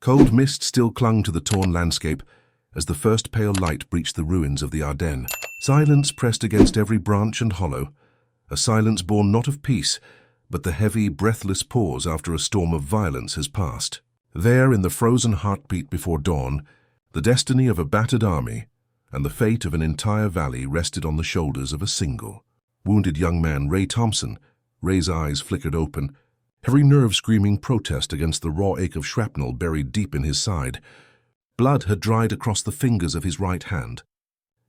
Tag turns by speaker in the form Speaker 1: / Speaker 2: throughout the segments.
Speaker 1: Cold mist still clung to the torn landscape as the first pale light breached the ruins of the Ardennes. Silence pressed against every branch and hollow, a silence born not of peace, but the heavy, breathless pause after a storm of violence has passed. There, in the frozen heartbeat before dawn, the destiny of a battered army and the fate of an entire valley rested on the shoulders of a single, wounded young man, Ray Thompson. Ray's eyes flickered open, every nerve screaming protest against the raw ache of shrapnel buried deep in his side. Blood had dried across the fingers of his right hand.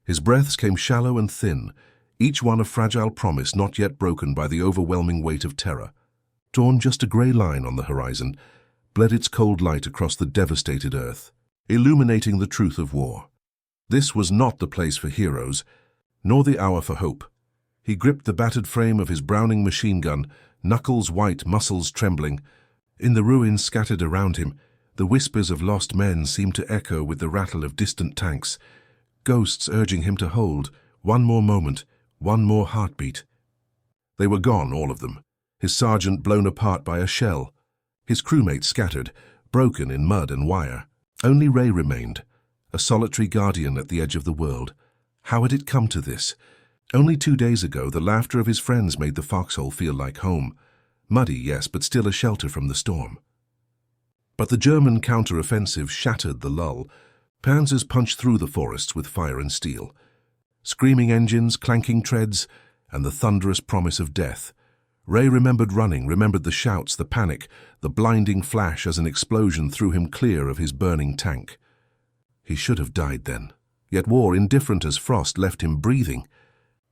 Speaker 1: His breaths came shallow and thin, each one a fragile promise not yet broken by the overwhelming weight of terror. Torn, just a grey line on the horizon, bled its cold light across the devastated earth, illuminating the truth of war. This was not the place for heroes, nor the hour for hope. He gripped the battered frame of his Browning machine gun, knuckles white, muscles trembling. In the ruins scattered around him, the whispers of lost men seemed to echo with the rattle of distant tanks, ghosts urging him to hold one more moment, one more heartbeat. They were gone, all of them, his sergeant blown apart by a shell, his crewmates scattered, broken in mud and wire. Only Ray remained, a solitary guardian at the edge of the world. How had it come to this? Only 2 days ago, the laughter of his friends made the foxhole feel like home. Muddy, yes, but still a shelter from the storm. But the German counter-offensive shattered the lull. Panzers punched through the forests with fire and steel. Screaming engines, clanking treads, and the thunderous promise of death. Ray remembered running, remembered the shouts, the panic, the blinding flash as an explosion threw him clear of his burning tank. He should have died then. Yet war, indifferent as frost, left him breathing.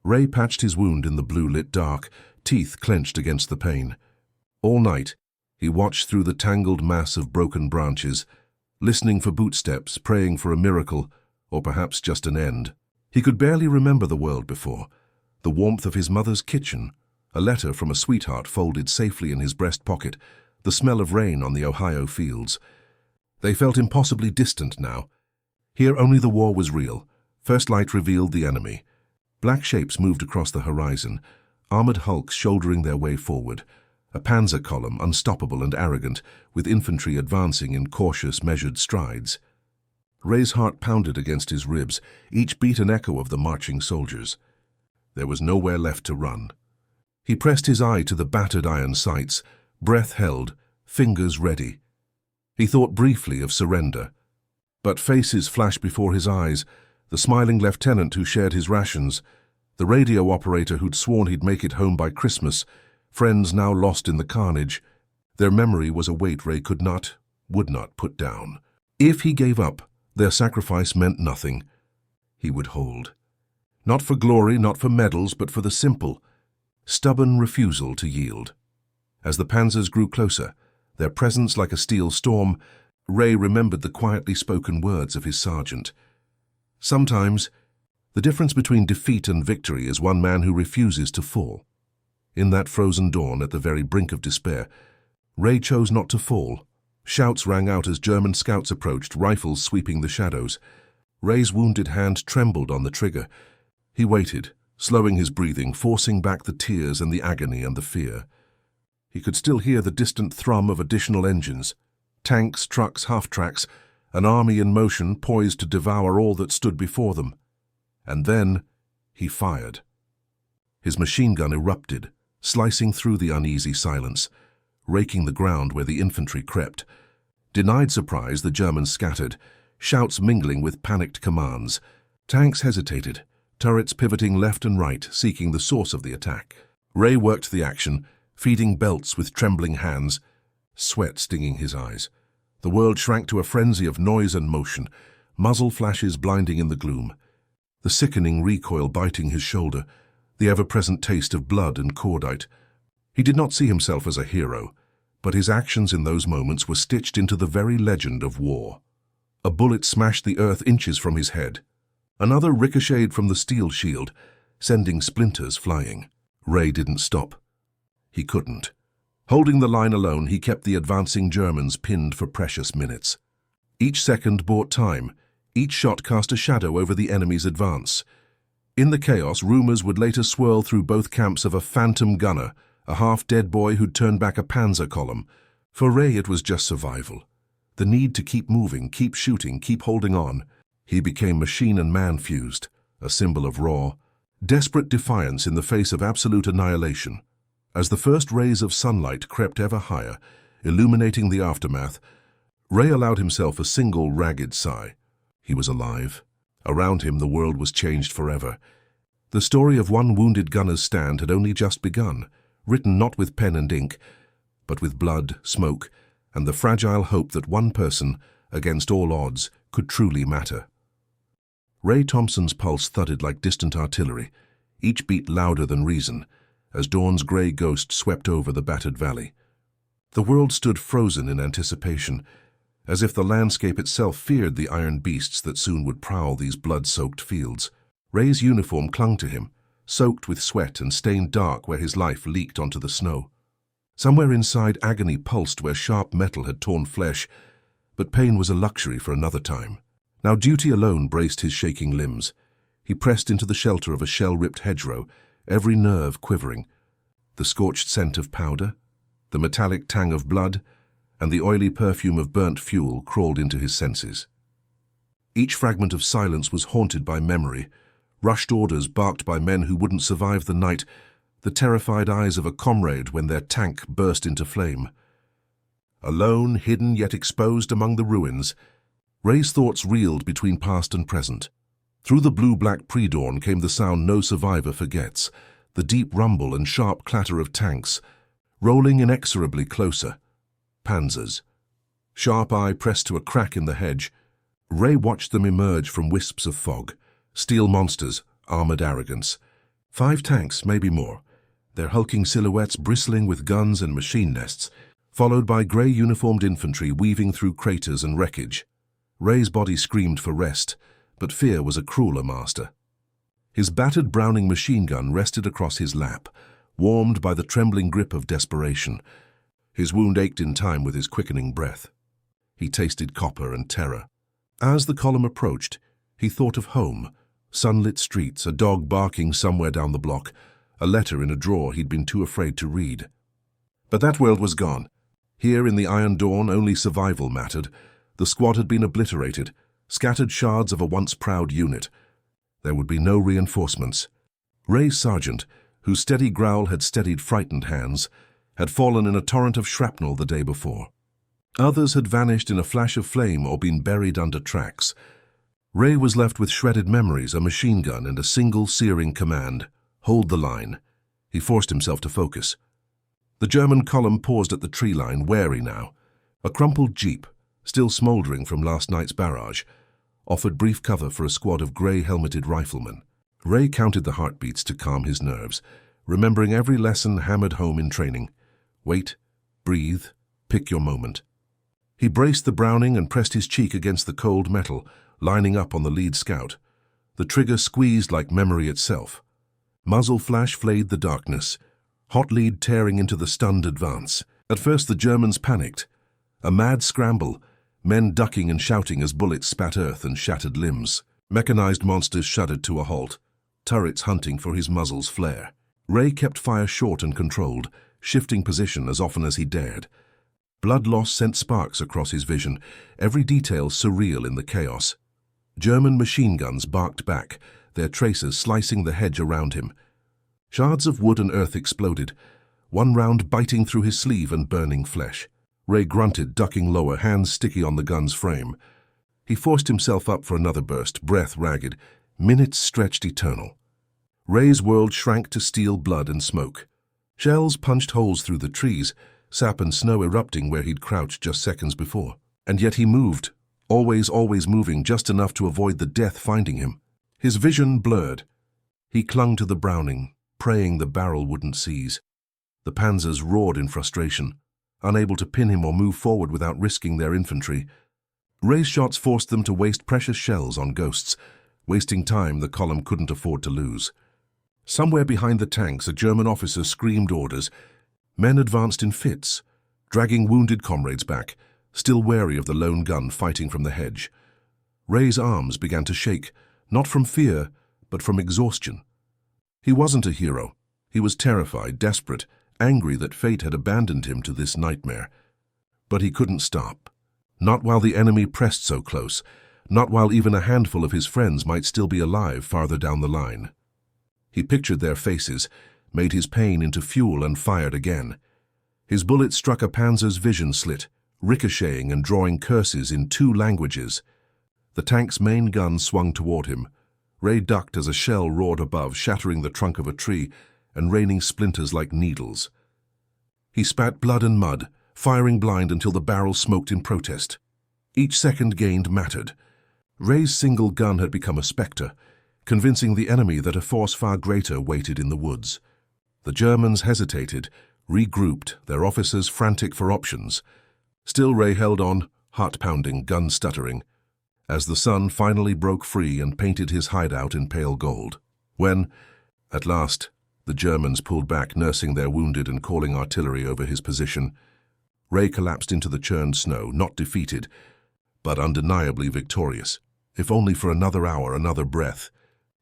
Speaker 1: Ray patched his wound in the blue-lit dark, teeth clenched against the pain. All night, he watched through the tangled mass of broken branches, listening for bootsteps, praying for a miracle, or perhaps just an end. He could barely remember the world before. The warmth of his mother's kitchen, a letter from a sweetheart folded safely in his breast pocket, the smell of rain on the Ohio fields. They felt impossibly distant now. Here only the war was real. First light revealed the enemy. Black shapes moved across the horizon, armored hulks shouldering their way forward, a Panzer column, unstoppable and arrogant, with infantry advancing in cautious, measured strides. Ray's heart pounded against his ribs, each beat an echo of the marching soldiers. There was nowhere left to run. He pressed his eye to the battered iron sights, breath held, fingers ready. He thought briefly of surrender. But faces flashed before his eyes, the smiling lieutenant who shared his rations, the radio operator who'd sworn he'd make it home by Christmas, friends now lost in the carnage. Their memory was a weight Ray could not, would not put down. If he gave up, their sacrifice meant nothing. He would hold. Not for glory, not for medals, but for the simple, stubborn refusal to yield. As the panzers grew closer, their presence like a steel storm, Ray remembered the quietly spoken words of his sergeant. Sometimes, the difference between defeat and victory is one man who refuses to fall. In that frozen dawn, at the very brink of despair, Ray chose not to fall. Shouts rang out as German scouts approached, rifles sweeping the shadows. Ray's wounded hand trembled on the trigger. He waited, slowing his breathing, forcing back the tears and the agony and the fear. He could still hear the distant thrum of additional engines. Tanks, trucks, half-tracks, an army in motion poised to devour all that stood before them. And then he fired. His machine gun erupted, slicing through the uneasy silence, raking the ground where the infantry crept. Denied surprise, the Germans scattered, shouts mingling with panicked commands. Tanks hesitated, turrets pivoting left and right, seeking the source of the attack. Ray worked the action, feeding belts with trembling hands, sweat stinging his eyes. The world shrank to a frenzy of noise and motion, muzzle flashes blinding in the gloom, the sickening recoil biting his shoulder, the ever-present taste of blood and cordite. He did not see himself as a hero, but his actions in those moments were stitched into the very legend of war. A bullet smashed the earth inches from his head. Another ricocheted from the steel shield, sending splinters flying. Ray didn't stop. He couldn't. Holding the line alone, he kept the advancing Germans pinned for precious minutes. Each second bought time. Each shot cast a shadow over the enemy's advance. In the chaos, rumors would later swirl through both camps of a phantom gunner, a half-dead boy who'd turned back a Panzer column. For Ray, it was just survival. The need to keep moving, keep shooting, keep holding on. He became machine and man fused, a symbol of raw, desperate defiance in the face of absolute annihilation. As the first rays of sunlight crept ever higher, illuminating the aftermath, Ray allowed himself a single ragged sigh. He was alive. Around him the world was changed forever. The story of one wounded gunner's stand had only just begun, written not with pen and ink, but with blood, smoke, and the fragile hope that one person, against all odds, could truly matter. Ray Thompson's pulse thudded like distant artillery, each beat louder than reason, as dawn's grey ghost swept over the battered valley. The world stood frozen in anticipation, as if the landscape itself feared the iron beasts that soon would prowl these blood-soaked fields. Ray's uniform clung to him, soaked with sweat and stained dark where his life leaked onto the snow. Somewhere inside, agony pulsed where sharp metal had torn flesh, but pain was a luxury for another time. Now duty alone braced his shaking limbs. He pressed into the shelter of a shell-ripped hedgerow, every nerve quivering. The scorched scent of powder, the metallic tang of blood, and the oily perfume of burnt fuel crawled into his senses. Each fragment of silence was haunted by memory, rushed orders barked by men who wouldn't survive the night, the terrified eyes of a comrade when their tank burst into flame. Alone, hidden yet exposed among the ruins, Ray's thoughts reeled between past and present. Through the blue-black pre-dawn came the sound no survivor forgets, the deep rumble and sharp clatter of tanks, rolling inexorably closer. Panzers. Sharp eye pressed to a crack in the hedge, Ray watched them emerge from wisps of fog, steel monsters, armored arrogance. 5 tanks, maybe more, their hulking silhouettes bristling with guns and machine nests, followed by grey uniformed infantry weaving through craters and wreckage. Ray's body screamed for rest, but fear was a crueler master. His battered Browning machine gun rested across his lap, warmed by the trembling grip of desperation. His wound ached in time with his quickening breath. He tasted copper and terror. As the column approached, he thought of home, sunlit streets, a dog barking somewhere down the block, a letter in a drawer he'd been too afraid to read. But that world was gone. Here in the Iron Dawn, only survival mattered. The squad had been obliterated, scattered shards of a once proud unit. There would be no reinforcements. Ray's sergeant, whose steady growl had steadied frightened hands, had fallen in a torrent of shrapnel the day before. Others had vanished in a flash of flame or been buried under tracks. Ray was left with shredded memories, a machine gun, and a single searing command: hold the line. He forced himself to focus. The German column paused at the tree line, wary now. A crumpled jeep, still smouldering from last night's barrage, offered brief cover for a squad of grey-helmeted riflemen. Ray counted the heartbeats to calm his nerves, remembering every lesson hammered home in training. Wait, breathe, pick your moment. He braced the Browning and pressed his cheek against the cold metal, lining up on the lead scout. The trigger squeezed like memory itself. Muzzle flash flayed the darkness, hot lead tearing into the stunned advance. At first the Germans panicked. A mad scramble, men ducking and shouting as bullets spat earth and shattered limbs. Mechanized monsters shuddered to a halt, turrets hunting for his muzzle's flare. Ray kept fire short and controlled, shifting position as often as he dared. Blood loss sent sparks across his vision, every detail surreal in the chaos. German machine guns barked back, their tracers slicing the hedge around him. Shards of wood and earth exploded, one round biting through his sleeve and burning flesh. Ray grunted, ducking lower, hands sticky on the gun's frame. He forced himself up for another burst, breath ragged, minutes stretched eternal. Ray's world shrank to steel blood and smoke. Shells punched holes through the trees, sap and snow erupting where he'd crouched just seconds before. And yet he moved, always moving, just enough to avoid the death finding him. His vision blurred. He clung to the Browning, praying the barrel wouldn't seize. The Panzers roared in frustration, unable to pin him or move forward without risking their infantry. Ray's shots forced them to waste precious shells on ghosts, wasting time the column couldn't afford to lose. Somewhere behind the tanks, a German officer screamed orders. Men advanced in fits, dragging wounded comrades back, still wary of the lone gun fighting from the hedge. Ray's arms began to shake, not from fear, but from exhaustion. He wasn't a hero. He was terrified, desperate, angry that fate had abandoned him to this nightmare. But he couldn't stop. Not while the enemy pressed so close, not while even a handful of his friends might still be alive farther down the line. He pictured their faces, made his pain into fuel and fired again. His bullet struck a Panzer's vision slit, ricocheting and drawing curses in 2 languages. The tank's main gun swung toward him. Ray ducked as a shell roared above, shattering the trunk of a tree and raining splinters like needles. He spat blood and mud, firing blind until the barrel smoked in protest. Each second gained mattered. Ray's single gun had become a spectre, convincing the enemy that a force far greater waited in the woods. The Germans hesitated, regrouped, their officers frantic for options. Still Ray held on, heart pounding, gun stuttering, as the sun finally broke free and painted his hideout in pale gold. When, at last, the Germans pulled back, nursing their wounded and calling artillery over his position, Ray collapsed into the churned snow, not defeated, but undeniably victorious, if only for another hour, another breath.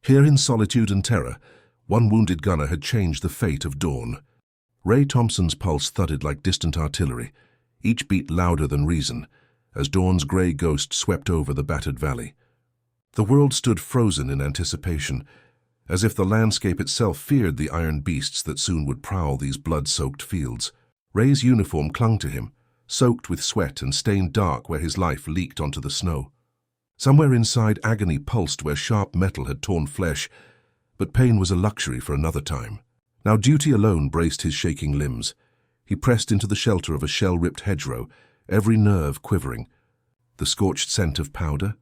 Speaker 1: Here in solitude and terror, one wounded gunner had changed the fate of Dawn. Ray Thompson's pulse thudded like distant artillery, each beat louder than reason, as Dawn's grey ghost swept over the battered valley. The world stood frozen in anticipation, as if the landscape itself feared the iron beasts that soon would prowl these blood-soaked fields. Ray's uniform clung to him, soaked with sweat and stained dark where his life leaked onto the snow. Somewhere inside, agony pulsed where sharp metal had torn flesh, but pain was a luxury for another time. Now duty alone braced his shaking limbs. He pressed into the shelter of a shell-ripped hedgerow, every nerve quivering. The scorched scent of powder,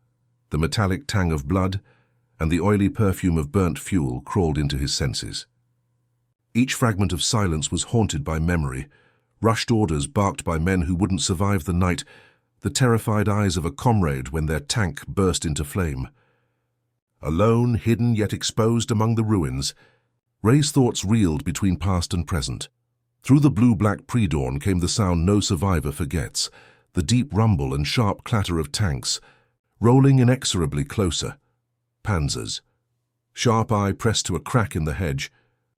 Speaker 1: the metallic tang of blood, and the oily perfume of burnt fuel crawled into his senses. Each fragment of silence was haunted by memory, rushed orders barked by men who wouldn't survive the night, the terrified eyes of a comrade when their tank burst into flame. Alone, hidden yet exposed among the ruins, Ray's thoughts reeled between past and present. Through the blue-black pre-dawn came the sound no survivor forgets, the deep rumble and sharp clatter of tanks, rolling inexorably closer. Panzers. Sharp eye pressed to a crack in the hedge,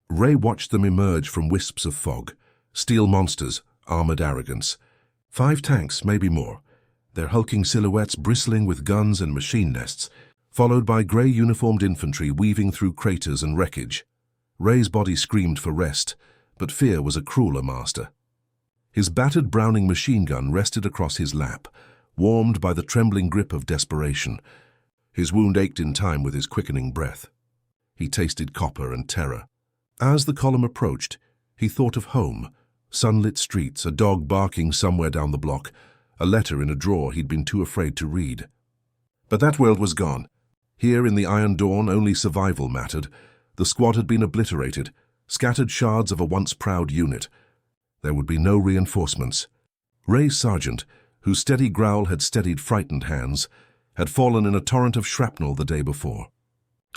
Speaker 1: Ray watched them emerge from wisps of fog. Steel monsters, armored arrogance. 5 tanks, maybe more, their hulking silhouettes bristling with guns and machine nests, followed by grey uniformed infantry weaving through craters and wreckage. Ray's body screamed for rest, but fear was a crueler master. His battered Browning machine gun rested across his lap, warmed by the trembling grip of desperation. His wound ached in time with his quickening breath. He tasted copper and terror. As the column approached, he thought of home, sunlit streets, a dog barking somewhere down the block, a letter in a drawer he'd been too afraid to read. But that world was gone. Here in the Iron Dawn, only survival mattered. The squad had been obliterated, scattered shards of a once proud unit. There would be no reinforcements. Ray's sergeant, whose steady growl had steadied frightened hands, had fallen in a torrent of shrapnel the day before.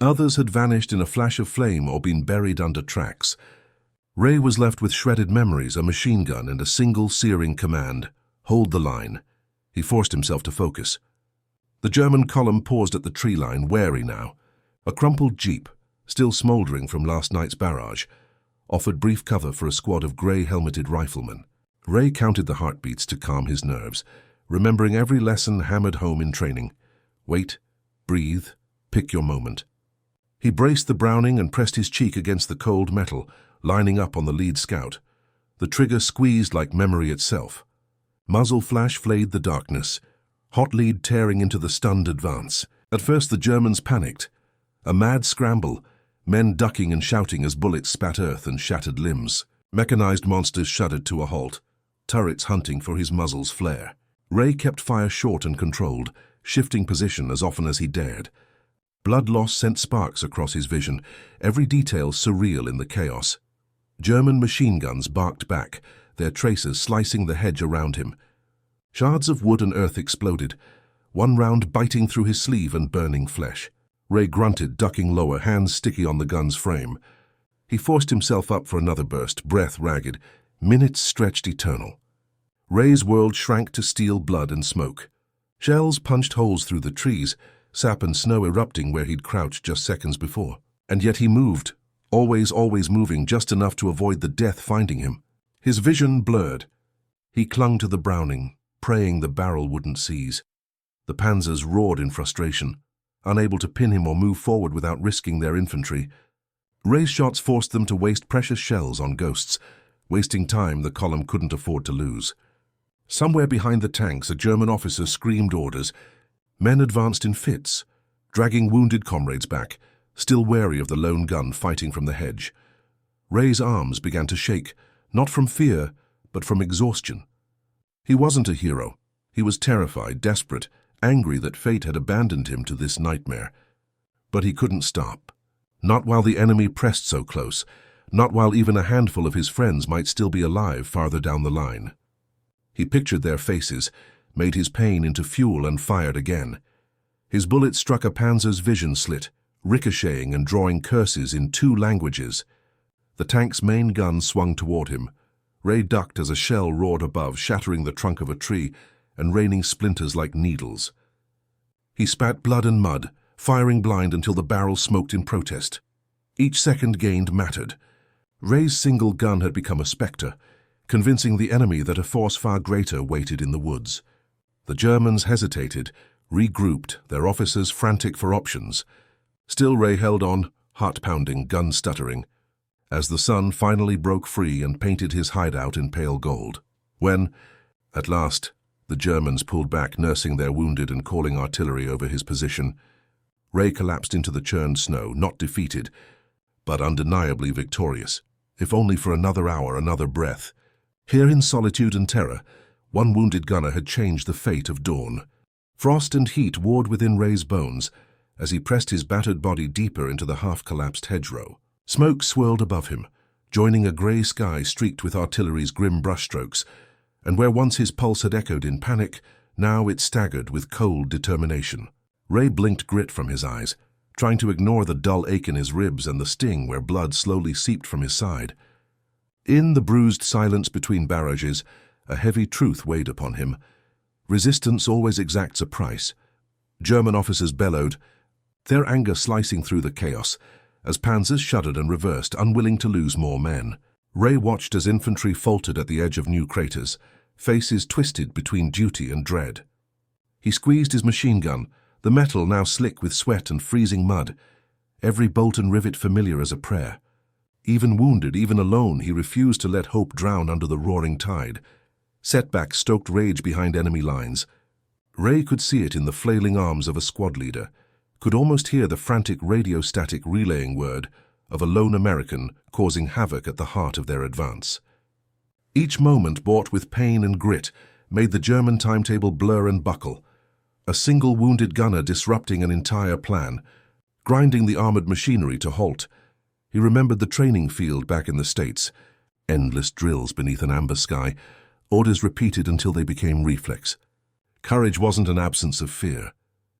Speaker 1: Others had vanished in a flash of flame or been buried under tracks. Ray was left with shredded memories, a machine gun, and a single searing command: hold the line. He forced himself to focus. The German column paused at the tree line, wary now. A crumpled jeep, still smouldering from last night's barrage, offered brief cover for a squad of grey-helmeted riflemen. Ray counted the heartbeats to calm his nerves, remembering every lesson hammered home in training. Wait, breathe, pick your moment. He braced the Browning and pressed his cheek against the cold metal, lining up on the lead scout. The trigger squeezed like memory itself. Muzzle flash flayed the darkness, hot lead tearing into the stunned advance. At first the Germans panicked. A mad scramble, men ducking and shouting as bullets spat earth and shattered limbs. Mechanized monsters shuddered to a halt, turrets hunting for his muzzle's flare. Ray kept fire short and controlled, shifting position as often as he dared. Blood loss sent sparks across his vision, every detail surreal in the chaos. German machine guns barked back, their tracers slicing the hedge around him. Shards of wood and earth exploded, one round biting through his sleeve and burning flesh. Ray grunted, ducking lower, hands sticky on the gun's frame. He forced himself up for another burst, breath ragged, minutes stretched eternal. Ray's world shrank to steel blood and smoke. Shells punched holes through the trees, sap and snow erupting where he'd crouched just seconds before. And yet he moved, always moving, just enough to avoid the death finding him. His vision blurred. He clung to the Browning, praying the barrel wouldn't seize. The Panzers roared in frustration, unable to pin him or move forward without risking their infantry. Ray's shots forced them to waste precious shells on ghosts, wasting time the column couldn't afford to lose. Somewhere behind the tanks, a German officer screamed orders. Men advanced in fits, dragging wounded comrades back, still wary of the lone gun fighting from the hedge. Ray's arms began to shake, not from fear, but from exhaustion. He wasn't a hero. He was terrified, desperate, angry that fate had abandoned him to this nightmare. But he couldn't stop. Not while the enemy pressed so close, not while even a handful of his friends might still be alive farther down the line. He pictured their faces, made his pain into fuel and fired again. His bullet struck a Panzer's vision slit, ricocheting and drawing curses in 2 languages. The tank's main gun swung toward him. Ray ducked as a shell roared above, shattering the trunk of a tree and raining splinters like needles. He spat blood and mud, firing blind until the barrel smoked in protest. Each second gained mattered. Ray's single gun had become a spectre, convincing the enemy that a force far greater waited in the woods. The Germans hesitated, regrouped, their officers frantic for options. Still Ray held on, heart-pounding, gun-stuttering, as the sun finally broke free and painted his hideout in pale gold. When, at last, the Germans pulled back, nursing their wounded and calling artillery over his position, Ray collapsed into the churned snow, not defeated, but undeniably victorious, if only for another hour, another breath. Here in solitude and terror, one wounded gunner had changed the fate of dawn. Frost and heat warred within Ray's bones as he pressed his battered body deeper into the half-collapsed hedgerow. Smoke swirled above him, joining a grey sky streaked with artillery's grim brushstrokes, and where once his pulse had echoed in panic, now it staggered with cold determination. Ray blinked grit from his eyes, trying to ignore the dull ache in his ribs and the sting where blood slowly seeped from his side. In the bruised silence between barrages, a heavy truth weighed upon him. Resistance always exacts a price. German officers bellowed, their anger slicing through the chaos, as Panzers shuddered and reversed, unwilling to lose more men. Ray watched as infantry faltered at the edge of new craters, faces twisted between duty and dread. He squeezed his machine gun, the metal now slick with sweat and freezing mud, every bolt and rivet familiar as a prayer. Even wounded, even alone, he refused to let hope drown under the roaring tide. Setbacks stoked rage behind enemy lines. Ray could see it in the flailing arms of a squad leader, could almost hear the frantic radio-static relaying word of a lone American causing havoc at the heart of their advance. Each moment, bought with pain and grit, made the German timetable blur and buckle. A single wounded gunner disrupting an entire plan, grinding the armored machinery to halt. He remembered the training field back in the States. Endless drills beneath an amber sky, orders repeated until they became reflex. Courage wasn't an absence of fear.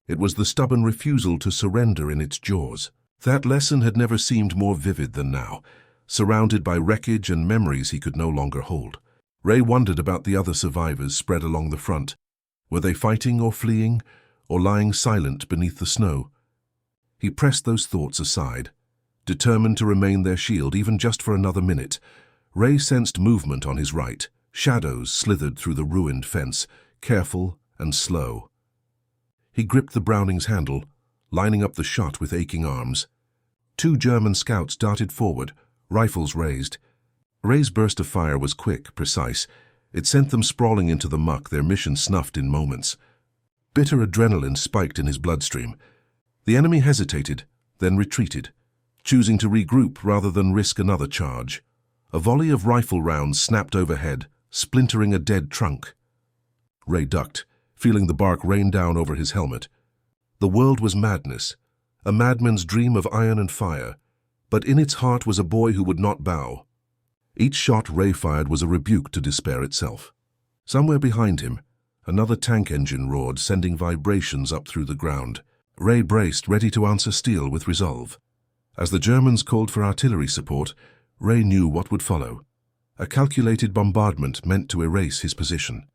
Speaker 1: It was the stubborn refusal to surrender in its jaws. That lesson had never seemed more vivid than now, surrounded by wreckage and memories he could no longer hold. Ray wondered about the other survivors spread along the front. Were they fighting or fleeing, or lying silent beneath the snow? He pressed those thoughts aside, determined to remain their shield even just for another minute. Ray sensed movement on his right. Shadows slithered through the ruined fence, careful and slow. He gripped the Browning's handle, lining up the shot with aching arms. 2 German scouts darted forward, rifles raised. Ray's burst of fire was quick, precise. It sent them sprawling into the muck, their mission snuffed in moments. Bitter adrenaline spiked in his bloodstream. The enemy hesitated, then retreated, choosing to regroup rather than risk another charge. A volley of rifle rounds snapped overhead, splintering a dead trunk. Ray ducked, feeling the bark rain down over his helmet. The world was madness, a madman's dream of iron and fire, but in its heart was a boy who would not bow. Each shot Ray fired was a rebuke to despair itself. Somewhere behind him, another tank engine roared, sending vibrations up through the ground. Ray braced, ready to answer steel with resolve. As the Germans called for artillery support, Ray knew what would follow. A calculated bombardment meant to erase his position.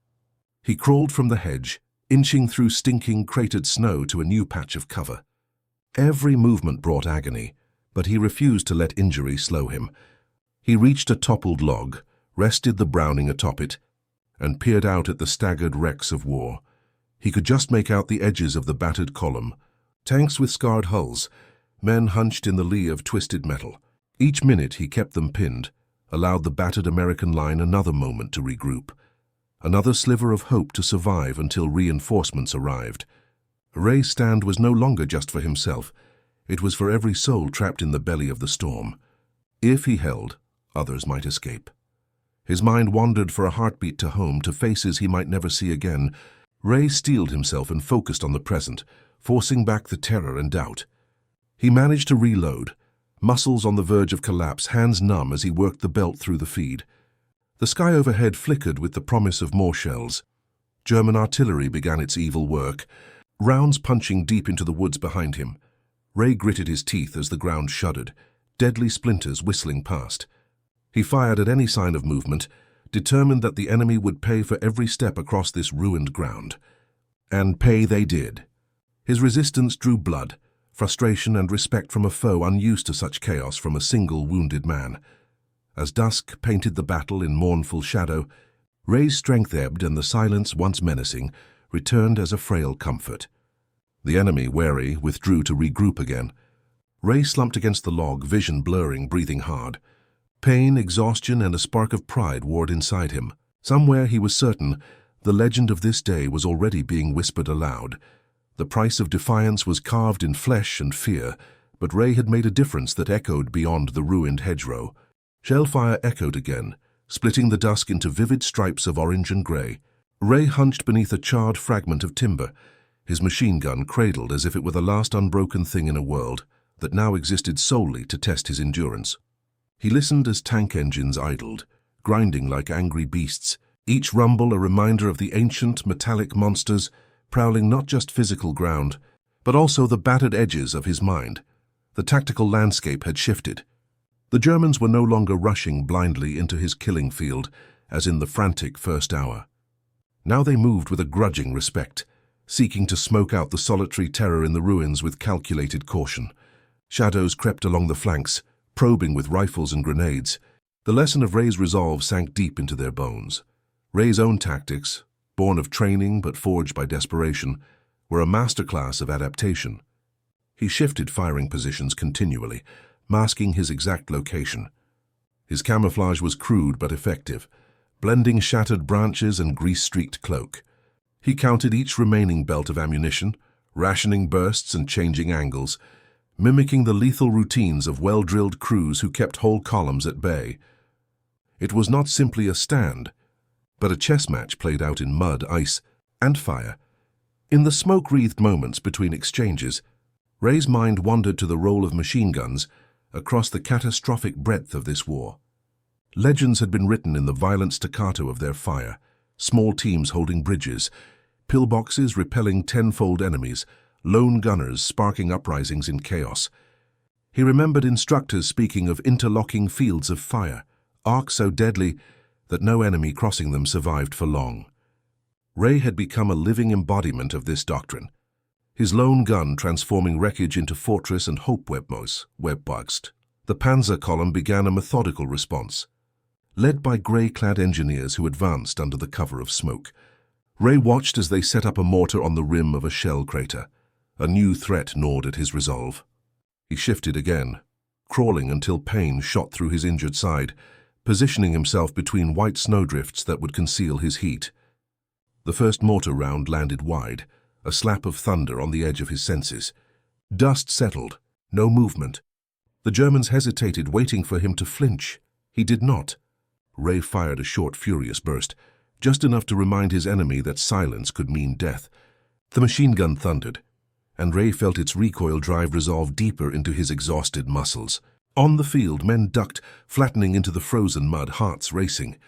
Speaker 1: He crawled from the hedge, inching through stinking, cratered snow to a new patch of cover. Every movement brought agony, but he refused to let injury slow him. He reached a toppled log, rested the Browning atop it, and peered out at the staggered wrecks of war. He could just make out the edges of the battered column. Tanks with scarred hulls, men hunched in the lee of twisted metal. Each minute he kept them pinned, allowed the battered American line another moment to regroup. Another sliver of hope to survive until reinforcements arrived. Ray's stand was no longer just for himself. It was for every soul trapped in the belly of the storm. If he held, others might escape. His mind wandered for a heartbeat to home, to faces he might never see again. Ray steeled himself and focused on the present, forcing back the terror and doubt. He managed to reload, muscles on the verge of collapse, hands numb as he worked the belt through the feed. The sky overhead flickered with the promise of more shells. German artillery began its evil work, rounds punching deep into the woods behind him. Ray gritted his teeth as the ground shuddered, deadly splinters whistling past. He fired at any sign of movement, determined that the enemy would pay for every step across this ruined ground. And pay they did. His resistance drew blood, frustration and respect from a foe unused to such chaos from a single wounded man. As dusk painted the battle in mournful shadow, Ray's strength ebbed and the silence, once menacing, returned as a frail comfort. The enemy, wary, withdrew to regroup again. Ray slumped against the log, vision blurring, breathing hard. Pain, exhaustion, and a spark of pride warred inside him. Somewhere, he was certain, the legend of this day was already being whispered aloud. The price of defiance was carved in flesh and fear, but Ray had made a difference that echoed beyond the ruined hedgerow. Shellfire echoed again, splitting the dusk into vivid stripes of orange and gray. Ray hunched beneath a charred fragment of timber, his machine gun cradled as if it were the last unbroken thing in a world that now existed solely to test his endurance. He listened as tank engines idled, grinding like angry beasts, each rumble a reminder of the ancient, metallic monsters prowling not just physical ground, but also the battered edges of his mind. The tactical landscape had shifted. The Germans were no longer rushing blindly into his killing field, as in the frantic first hour. Now they moved with a grudging respect, seeking to smoke out the solitary terror in the ruins with calculated caution. Shadows crept along the flanks, probing with rifles and grenades. The lesson of Ray's resolve sank deep into their bones. Ray's own tactics, born of training but forged by desperation, were a masterclass of adaptation. He shifted firing positions continually, masking his exact location. His camouflage was crude but effective, blending shattered branches and grease-streaked cloak. He counted each remaining belt of ammunition, rationing bursts and changing angles, mimicking the lethal routines of well-drilled crews who kept whole columns at bay. It was not simply a stand, but a chess match played out in mud, ice, and fire. In the smoke-wreathed moments between exchanges, Ray's mind wandered to the role of machine guns across the catastrophic breadth of this war. Legends had been written in the violent staccato of their fire, small teams holding bridges, pillboxes repelling tenfold enemies, lone gunners sparking uprisings in chaos. He remembered instructors speaking of interlocking fields of fire, arcs so deadly that no enemy crossing them survived for long. Ray had become a living embodiment of this doctrine, his lone gun transforming wreckage into fortress and hope web-boxed. The Panzer column began a methodical response, led by grey-clad engineers who advanced under the cover of smoke. Ray watched as they set up a mortar on the rim of a shell crater. A new threat gnawed at his resolve. He shifted again, crawling until pain shot through his injured side, positioning himself between white snowdrifts that would conceal his heat. The first mortar round landed wide, a slap of thunder on the edge of his senses. Dust settled, no movement. The Germans hesitated, waiting for him to flinch. He did not. Ray fired a short, furious burst, just enough to remind his enemy that silence could mean death. The machine gun thundered, and Ray felt its recoil drive resolve deeper into his exhausted muscles. On the field, men ducked, flattening into the frozen mud, hearts racing.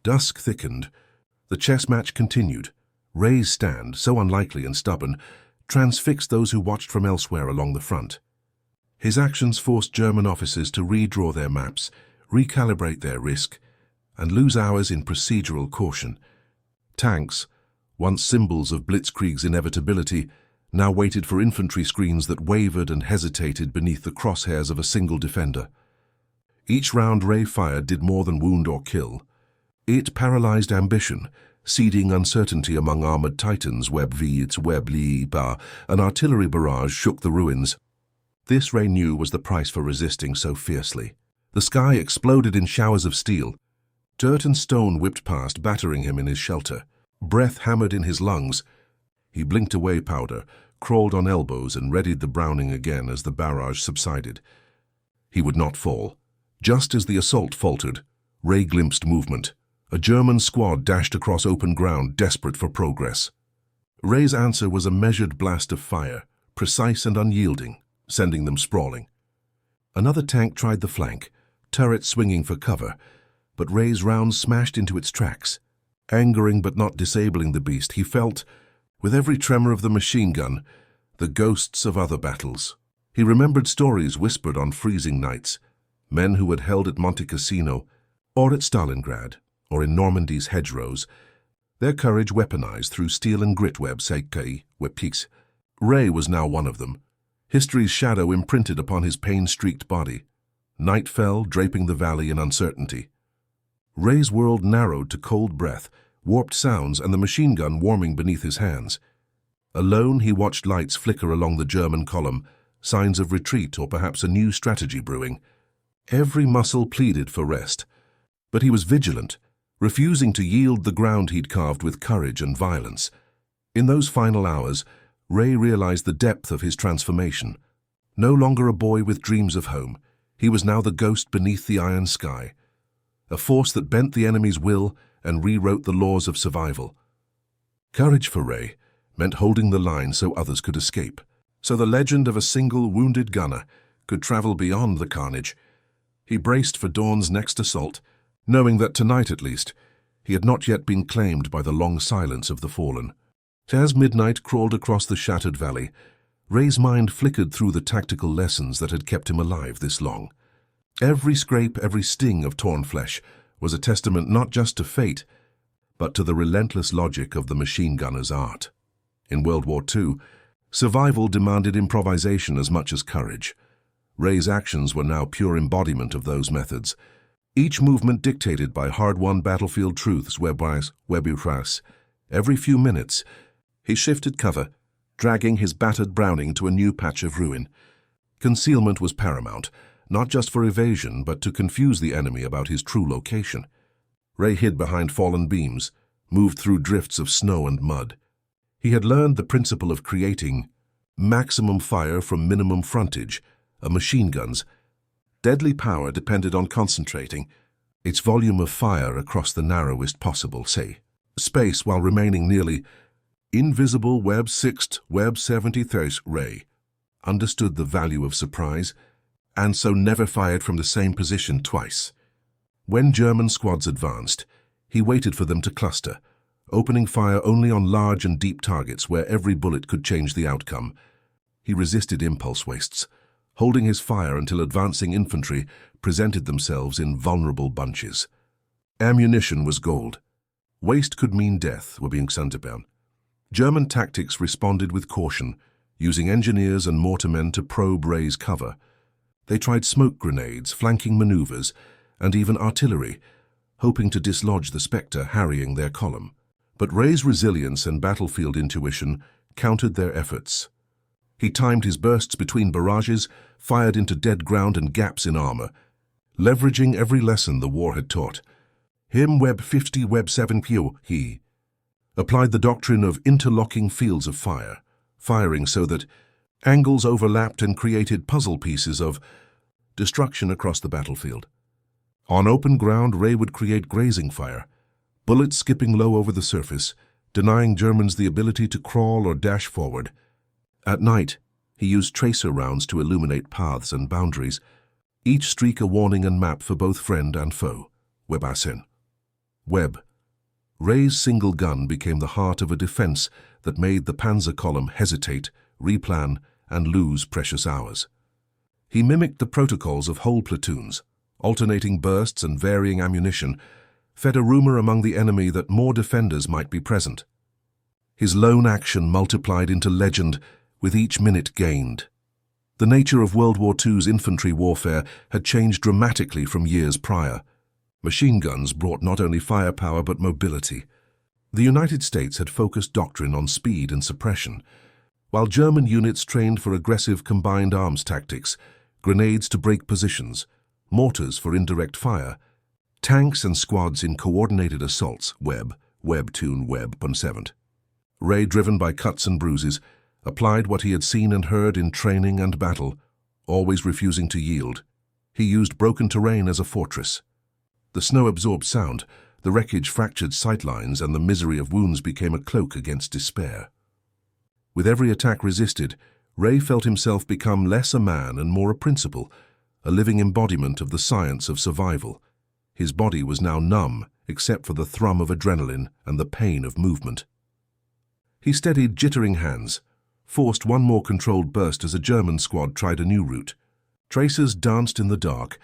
Speaker 1: Dusk thickened. The chess match continued. Ray's stand, so unlikely and stubborn, transfixed those who watched from elsewhere along the front. His actions forced German officers to redraw their maps, recalibrate their risk, and lose hours in procedural caution. Tanks, once symbols of Blitzkrieg's inevitability, now waited for infantry screens that wavered and hesitated beneath the crosshairs of a single defender. Each round Ray fired did more than wound or kill. It paralyzed ambition, seeding uncertainty among armored titans. Web v its web li bar. An artillery barrage shook the ruins. This Ray knew was the price for resisting so fiercely. The sky exploded in showers of steel. Dirt and stone whipped past, battering him in his shelter. Breath hammered in his lungs. He blinked away powder, crawled on elbows, and readied the Browning again as the barrage subsided. He would not fall. Just as the assault faltered, Ray glimpsed movement. A German squad dashed across open ground, desperate for progress. Ray's answer was a measured blast of fire, precise and unyielding, sending them sprawling. Another tank tried the flank, turret swinging for cover, but Ray's rounds smashed into its tracks. Angering but not disabling the beast, he felt, with every tremor of the machine gun, the ghosts of other battles. He remembered stories whispered on freezing nights, men who had held at Monte Cassino, or at Stalingrad, or in Normandy's hedgerows, their courage weaponized through steel and grit. Webpeaks. Ray was now one of them, history's shadow imprinted upon his pain-streaked body. Night fell, draping the valley in uncertainty. Ray's world narrowed to cold breath, warped sounds, and the machine gun warming beneath his hands. Alone, he watched lights flicker along the German column, signs of retreat or perhaps a new strategy brewing. Every muscle pleaded for rest, but he was vigilant, refusing to yield the ground he'd carved with courage and violence. In those final hours, Ray realized the depth of his transformation. No longer a boy with dreams of home, he was now the ghost beneath the iron sky, a force that bent the enemy's will and rewrote the laws of survival. Courage for Ray meant holding the line so others could escape, so the legend of a single wounded gunner could travel beyond the carnage. He braced for dawn's next assault, knowing that tonight at least, he had not yet been claimed by the long silence of the fallen. As midnight crawled across the shattered valley, Ray's mind flickered through the tactical lessons that had kept him alive this long. Every scrape, every sting of torn flesh was a testament not just to fate, but to the relentless logic of the machine gunner's art. In World War II, survival demanded improvisation as much as courage. Ray's actions were now pure embodiment of those methods, each movement dictated by hard-won battlefield truths. Every few minutes, he shifted cover, dragging his battered Browning to a new patch of ruin. Concealment was paramount, not just for evasion, but to confuse the enemy about his true location. Ray hid behind fallen beams, moved through drifts of snow and mud. He had learned the principle of creating maximum fire from minimum frontage, a machine gun's. Deadly power depended on concentrating its volume of fire across the narrowest possible, space while remaining nearly invisible. Web 73. Ray understood the value of surprise, and so never fired from the same position twice. When German squads advanced, he waited for them to cluster, opening fire only on large and deep targets where every bullet could change the outcome. He resisted impulse wastes, holding his fire until advancing infantry presented themselves in vulnerable bunches. Ammunition was gold. Waste could mean death. German tactics responded with caution, using engineers and mortarmen to probe Ray's cover. They tried smoke grenades, flanking maneuvers, and even artillery, hoping to dislodge the Spectre harrying their column. But Ray's resilience and battlefield intuition countered their efforts. He timed his bursts between barrages, fired into dead ground and gaps in armor, leveraging every lesson the war had taught. Web 50 Web 7 he applied the doctrine of interlocking fields of fire, firing so that angles overlapped and created puzzle pieces of destruction across the battlefield. On open ground, Ray would create grazing fire, bullets skipping low over the surface, denying Germans the ability to crawl or dash forward. At night, he used tracer rounds to illuminate paths and boundaries, each streak a warning and map for both friend and foe. Web. Ray's single gun became the heart of a defense that made the Panzer column hesitate, replan, and lose precious hours. He mimicked the protocols of whole platoons, alternating bursts and varying ammunition, fed a rumor among the enemy that more defenders might be present. His lone action multiplied into legend with each minute gained. The nature of World War II's infantry warfare had changed dramatically from years prior. Machine guns brought not only firepower but mobility. The United States had focused doctrine on speed and suppression, while German units trained for aggressive combined arms tactics, grenades to break positions, mortars for indirect fire, tanks and squads in coordinated assaults, Web 7. Ray, driven by cuts and bruises, applied what he had seen and heard in training and battle, always refusing to yield. He used broken terrain as a fortress. The snow absorbed sound, the wreckage fractured sightlines, and the misery of wounds became a cloak against despair. With every attack resisted, Ray felt himself become less a man and more a principle, a living embodiment of the science of survival. His body was now numb, except for the thrum of adrenaline and the pain of movement. He steadied jittering hands, forced one more controlled burst as a German squad tried a new route. Tracers danced in the dark,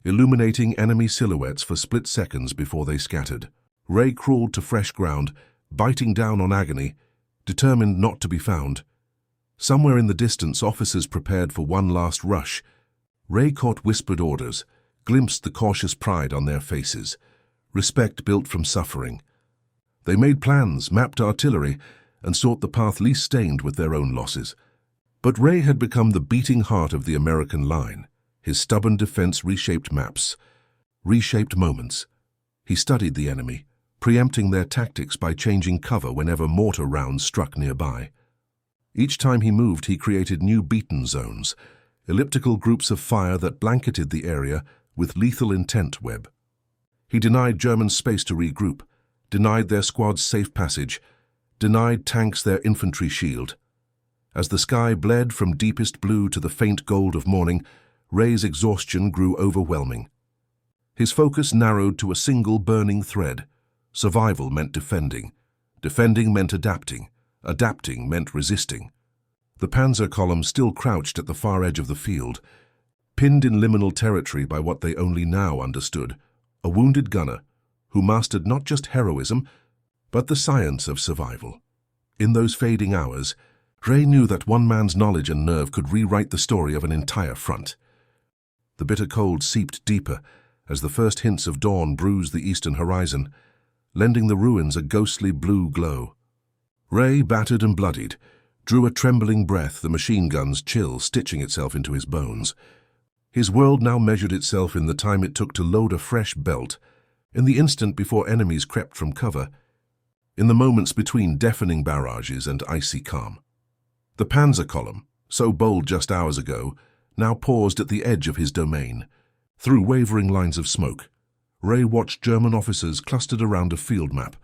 Speaker 1: illuminating enemy silhouettes for split seconds before they scattered. Ray crawled to fresh ground, biting down on agony, determined not to be found. Somewhere in the distance, officers prepared for one last rush. Ray caught whispered orders, glimpsed the cautious pride on their faces, respect built from suffering. They made plans, mapped artillery, and sought the path least stained with their own losses. But Ray had become the beating heart of the American line. His stubborn defense reshaped maps, reshaped moments. He studied the enemy, preempting their tactics by changing cover whenever mortar rounds struck nearby. Each time he moved, he created new beaten zones, elliptical groups of fire that blanketed the area with lethal intent. He denied Germans space to regroup, denied their squads safe passage, denied tanks their infantry shield. As the sky bled from deepest blue to the faint gold of morning, Ray's exhaustion grew overwhelming. His focus narrowed to a single burning thread. Survival meant defending. Defending meant adapting. Adapting meant resisting. The Panzer column still crouched at the far edge of the field, pinned in liminal territory by what they only now understood, a wounded gunner who mastered not just heroism, but the science of survival. In those fading hours, Ray knew that one man's knowledge and nerve could rewrite the story of an entire front. The bitter cold seeped deeper as the first hints of dawn bruised the eastern horizon, lending the ruins a ghostly blue glow. Ray, battered and bloodied, drew a trembling breath, the machine gun's chill stitching itself into his bones. His world now measured itself in the time it took to load a fresh belt, in the instant before enemies crept from cover, in the moments between deafening barrages and icy calm. The Panzer column, so bold just hours ago, now paused at the edge of his domain. Through wavering lines of smoke, Ray watched German officers clustered around a field map,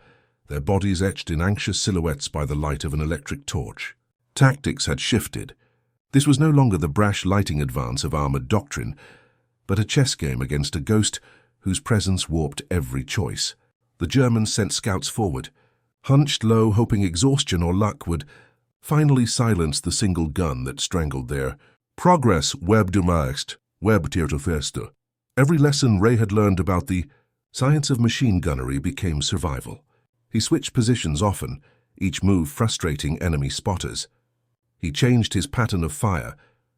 Speaker 1: their bodies etched in anxious silhouettes by the light of an electric torch. Tactics had shifted. This was no longer the brash lighting advance of armored doctrine, but a chess game against a ghost whose presence warped every choice. The Germans sent scouts forward, hunched low, hoping exhaustion or luck would finally silence the single gun that strangled their progress. Du meist, dir du feste. Every lesson Ray had learned about the science of machine gunnery became survival. He switched positions often, each move frustrating enemy spotters. He changed his pattern of fire,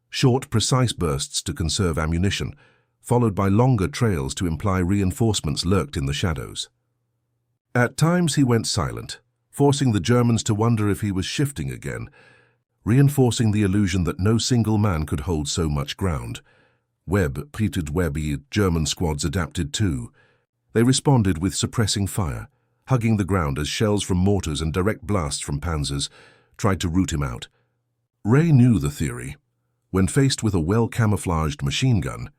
Speaker 1: short, precise bursts to conserve ammunition, followed by longer trails to imply reinforcements lurked in the shadows. At times he went silent, forcing the Germans to wonder if he was shifting again, reinforcing the illusion that no single man could hold so much ground. German squads adapted too. They responded with suppressing fire, hugging the ground as shells from mortars and direct blasts from Panzers tried to root him out. Ray knew the theory. When faced with a well-camouflaged machine gun,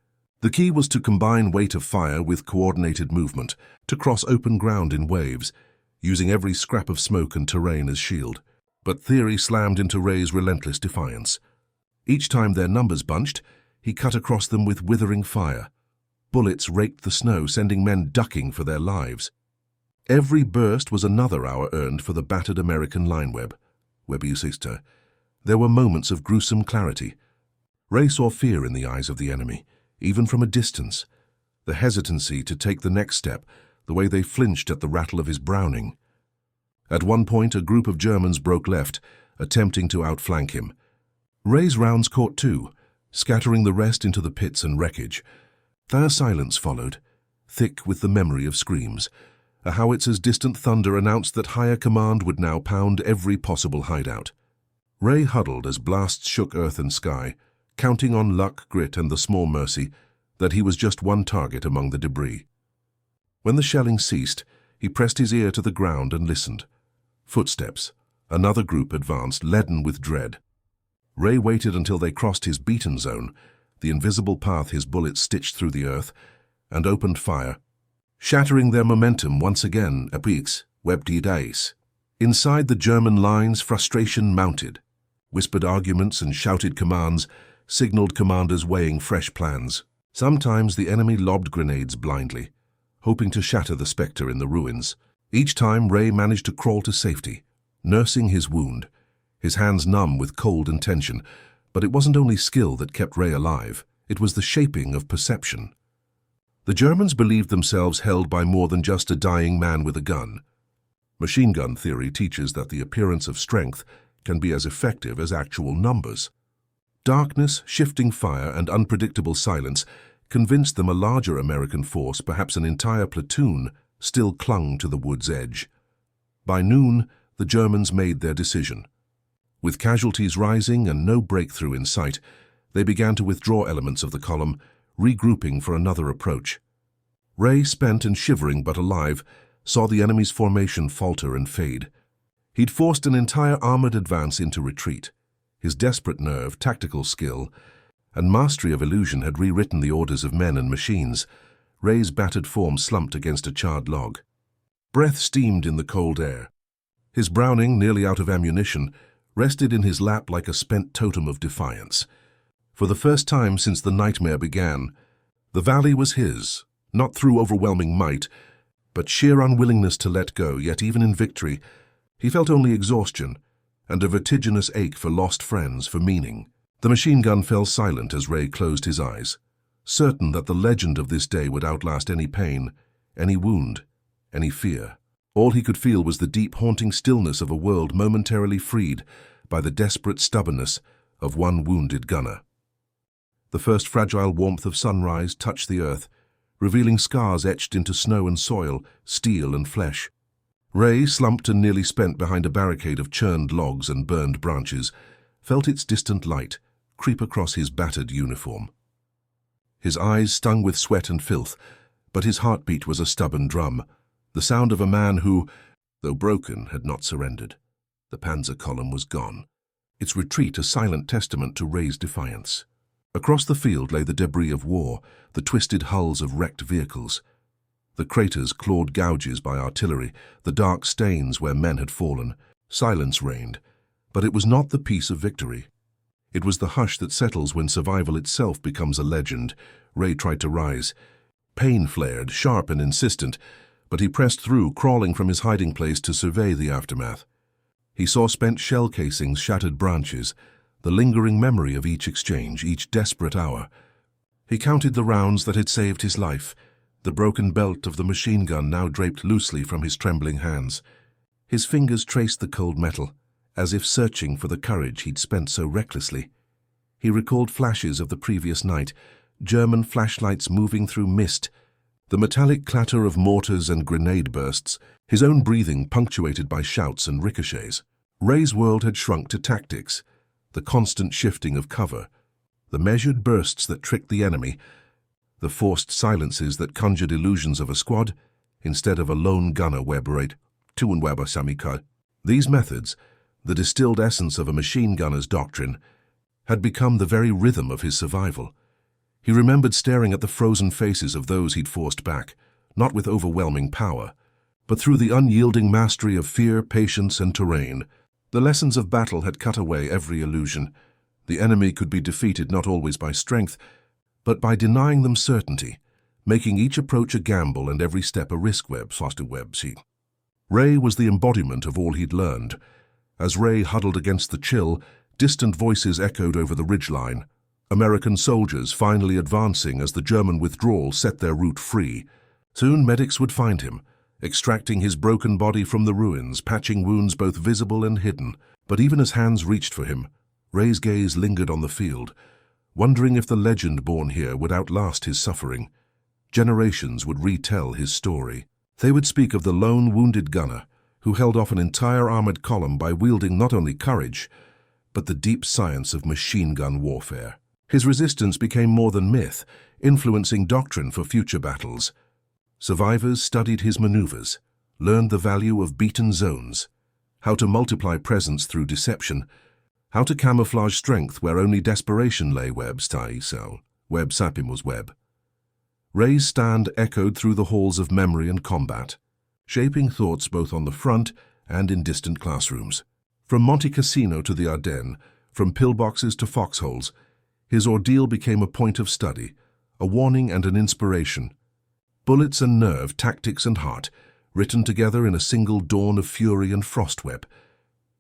Speaker 1: the key was to combine weight of fire with coordinated movement, to cross open ground in waves, using every scrap of smoke and terrain as shield. But theory slammed into Ray's relentless defiance. Each time their numbers bunched, he cut across them with withering fire. Bullets raked the snow, sending men ducking for their lives. Every burst was another hour earned for the battered American line web. There were moments of gruesome clarity. Ray saw fear in the eyes of the enemy, even from a distance, the hesitancy to take the next step, the way they flinched at the rattle of his Browning. At one point, a group of Germans broke left, attempting to outflank him. Ray's rounds caught too, scattering the rest into the pits and wreckage. Their silence followed, thick with the memory of screams. A howitzer's distant thunder announced that higher command would now pound every possible hideout. Ray huddled as blasts shook earth and sky, counting on luck, grit, and the small mercy that he was just one target among the debris. When the shelling ceased, he pressed his ear to the ground and listened. Footsteps. Another group advanced, leaden with dread. Ray waited until they crossed his beaten zone, the invisible path his bullets stitched through the earth, and opened fire, shattering their momentum once again. Apix, webti dice. Inside the German lines, frustration mounted. Whispered arguments and shouted commands signaled commanders weighing fresh plans. Sometimes the enemy lobbed grenades blindly, hoping to shatter the spectre in the ruins. Each time Ray managed to crawl to safety, nursing his wound, his hands numb with cold and tension. But it wasn't only skill that kept Ray alive, it was the shaping of perception. The Germans believed themselves held by more than just a dying man with a gun. Machine gun theory teaches that the appearance of strength can be as effective as actual numbers. Darkness, shifting fire, and unpredictable silence convinced them a larger American force, perhaps an entire platoon, still clung to the wood's edge. By noon, the Germans made their decision. With casualties rising and no breakthrough in sight, they began to withdraw elements of the column, regrouping for another approach. Ray, spent and shivering but alive, saw the enemy's formation falter and fade. He'd forced an entire armored advance into retreat. His desperate nerve, tactical skill, and mastery of illusion had rewritten the orders of men and machines. Ray's battered form slumped against a charred log. Breath steamed in the cold air. His Browning, nearly out of ammunition, rested in his lap like a spent totem of defiance. For the first time since the nightmare began, the valley was his, not through overwhelming might, but sheer unwillingness to let go. Yet even in victory, he felt only exhaustion and a vertiginous ache for lost friends, for meaning. The machine gun fell silent as Ray closed his eyes, certain that the legend of this day would outlast any pain, any wound, any fear. All he could feel was the deep, haunting stillness of a world momentarily freed by the desperate stubbornness of one wounded gunner. The first fragile warmth of sunrise touched the earth, revealing scars etched into snow and soil, steel and flesh. Ray, slumped and nearly spent behind a barricade of churned logs and burned branches, felt its distant light creep across his battered uniform. His eyes stung with sweat and filth, but his heartbeat was a stubborn drum, the sound of a man who, though broken, had not surrendered. The Panzer column was gone, its retreat a silent testament to Ray's defiance. Across the field lay the debris of war, the twisted hulls of wrecked vehicles, the craters, clawed gouges by artillery, the dark stains where men had fallen. Silence reigned, but it was not the peace of victory. It was the hush that settles when survival itself becomes a legend. Ray tried to rise. Pain flared, sharp and insistent, but he pressed through, crawling from his hiding place to survey the aftermath. He saw spent shell casings, shattered branches, the lingering memory of each exchange, each desperate hour. He counted the rounds that had saved his life, the broken belt of the machine gun now draped loosely from his trembling hands. His fingers traced the cold metal, as if searching for the courage he'd spent so recklessly. He recalled flashes of the previous night, German flashlights moving through mist, the metallic clatter of mortars and grenade bursts, his own breathing punctuated by shouts and ricochets. Ray's world had shrunk to tactics, the constant shifting of cover, the measured bursts that tricked the enemy, the forced silences that conjured illusions of a squad instead of a lone gunner. These methods, the distilled essence of a machine gunner's doctrine, had become the very rhythm of his survival. He remembered staring at the frozen faces of those he'd forced back, not with overwhelming power, but through the unyielding mastery of fear, patience, and terrain. The lessons of battle had cut away every illusion. The enemy could be defeated not always by strength, but by denying them certainty, making each approach a gamble and every step a risk. Ray was the embodiment of all he'd learned. As Ray huddled against the chill, distant voices echoed over the ridgeline. American soldiers finally advancing as the German withdrawal set their route free. Soon medics would find him, extracting his broken body from the ruins, patching wounds both visible and hidden. But even as hands reached for him, Ray's gaze lingered on the field, wondering if the legend born here would outlast his suffering. Generations would retell his story. They would speak of the lone wounded gunner who held off an entire armored column by wielding not only courage, but the deep science of machine gun warfare. His resistance became more than myth, influencing doctrine for future battles. Survivors studied his maneuvers, learned the value of beaten zones, how to multiply presence through deception, how to camouflage strength where only desperation lay. Web sapim was web. Ray's stand echoed through the halls of memory and combat, shaping thoughts both on the front and in distant classrooms. From Monte Cassino to the Ardennes, from pillboxes to foxholes, his ordeal became a point of study, a warning and an inspiration. Bullets and nerve, tactics and heart, written together in a single dawn of fury and frostweb.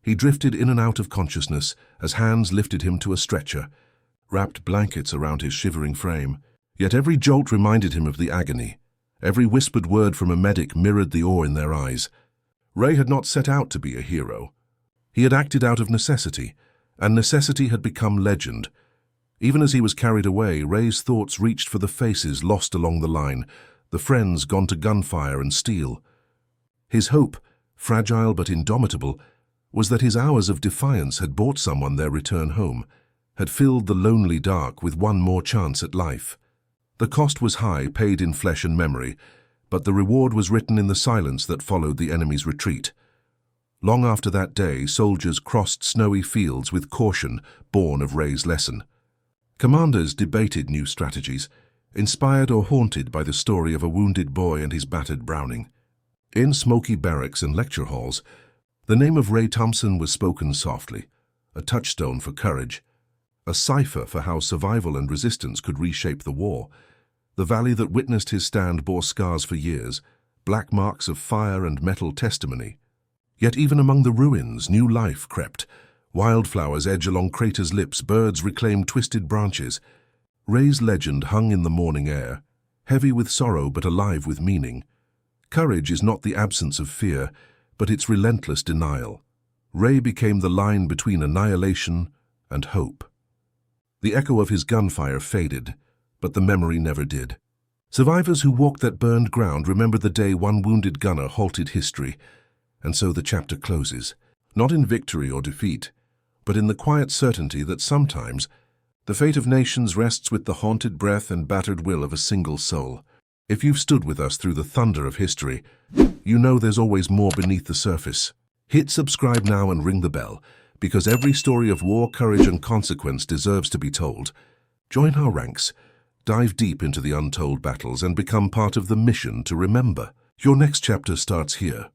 Speaker 1: He drifted in and out of consciousness as hands lifted him to a stretcher, wrapped blankets around his shivering frame. Yet every jolt reminded him of the agony. Every whispered word from a medic mirrored the awe in their eyes. Ray had not set out to be a hero. He had acted out of necessity, and necessity had become legend. Even as he was carried away, Ray's thoughts reached for the faces lost along the line, the friends gone to gunfire and steel. His hope, fragile but indomitable, was that his hours of defiance had bought someone their return home, had filled the lonely dark with one more chance at life. The cost was high, paid in flesh and memory, but the reward was written in the silence that followed the enemy's retreat. Long after that day, soldiers crossed snowy fields with caution born of Ray's lesson. Commanders debated new strategies, inspired or haunted by the story of a wounded boy and his battered Browning. In smoky barracks and lecture halls, the name of Ray Thompson was spoken softly, a touchstone for courage, a cipher for how survival and resistance could reshape the war. The valley that witnessed his stand bore scars for years, black marks of fire and metal testimony. Yet even among the ruins, new life crept. Wildflowers edge along craters' lips, birds reclaim twisted branches. Ray's legend hung in the morning air, heavy with sorrow but alive with meaning. Courage is not the absence of fear, but its relentless denial. Ray became the line between annihilation and hope. The echo of his gunfire faded, but the memory never did. Survivors who walked that burned ground remember the day one wounded gunner halted history, and so the chapter closes, not in victory or defeat, but in the quiet certainty that sometimes the fate of nations rests with the haunted breath and battered will of a single soul. If you've stood with us through the thunder of history, you know there's always more beneath the surface. Hit subscribe now and ring the bell, because every story of war, courage, and consequence deserves to be told. Join our ranks, dive deep into the untold battles, and become part of the mission to remember. Your next chapter starts here.